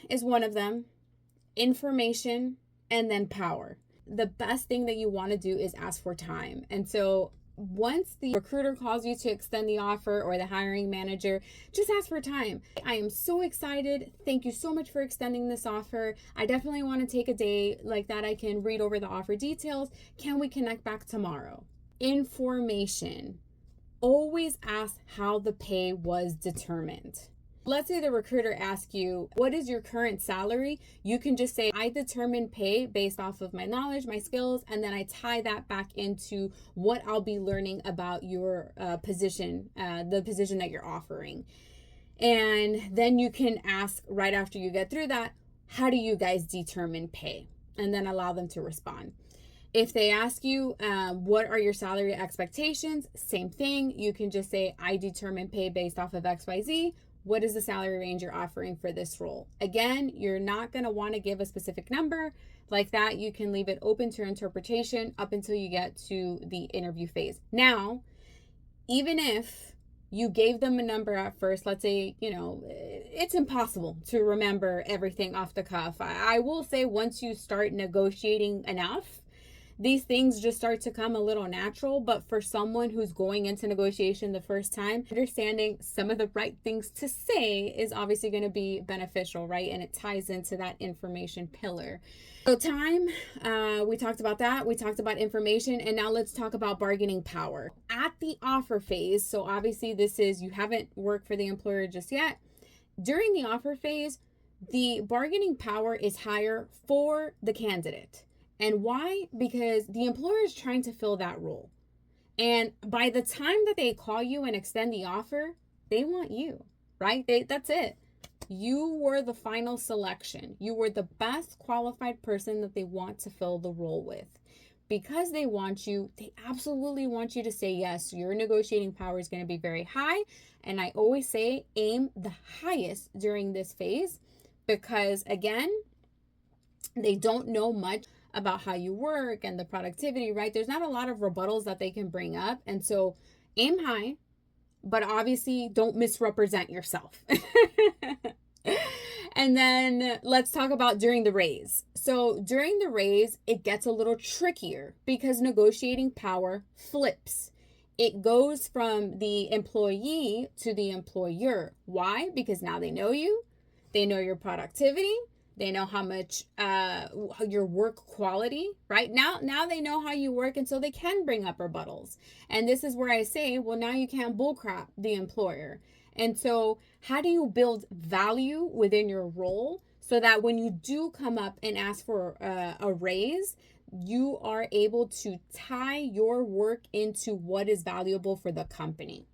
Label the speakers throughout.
Speaker 1: is one of them, information, and then power. The best thing that you want to do is ask for time. And so once the recruiter calls you to extend the offer or the hiring manager, just ask for time. I am so excited. Thank you so much for extending this offer. I definitely want to take a day like that. I can read over the offer details. Can we connect back tomorrow? Information. Always ask how the pay was determined. Let's say the recruiter asks you, what is your current salary? You can just say, I determine pay based off of my knowledge, my skills, and then I tie that back into what I'll be learning about your position, the position that you're offering. And then you can ask right after you get through that, how do you guys determine pay? And then allow them to respond. If they ask you, what are your salary expectations? Same thing. You can just say, I determine pay based off of XYZ. What is the salary range you're offering for this role? Again, you're not going to want to give a specific number like that. You can leave it open to your interpretation up until you get to the interview phase. Now, even if you gave them a number at first, let's say, it's impossible to remember everything off the cuff. I will say once you start negotiating enough, these things just start to come a little natural. But for someone who's going into negotiation the first time, understanding some of the right things to say is obviously going to be beneficial, right? And it ties into that information pillar. So time, we talked about that. We talked about information. And now let's talk about bargaining power. At the offer phase, so obviously this is, you haven't worked for the employer just yet. During the offer phase, the bargaining power is higher for the candidate. And why? Because the employer is trying to fill that role. And by the time that they call you and extend the offer, they want you, right? That's it. You were the final selection. You were the best qualified person that they want to fill the role with. Because they want you, they absolutely want you to say yes. Your negotiating power is going to be very high. And I always say aim the highest during this phase because, again, they don't know much about how you work and the productivity, right? There's not a lot of rebuttals that they can bring up. And so aim high, but obviously don't misrepresent yourself. And then let's talk about during the raise. So during the raise, it gets a little trickier because negotiating power flips. It goes from the employee to the employer. Why? Because now they know you, they know your productivity, they know how much your work quality, right? Now they know how you work, and so they can bring up rebuttals. And this is where I say, well, now you can't bullcrap the employer. And so how do you build value within your role so that when you do come up and ask for a raise, you are able to tie your work into what is valuable for the company?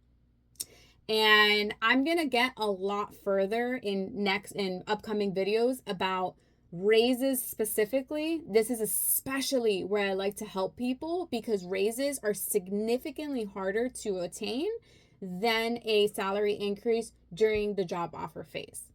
Speaker 1: And I'm going to get a lot further in upcoming videos about raises specifically. This is especially where I like to help people because raises are significantly harder to attain than a salary increase during the job offer phase.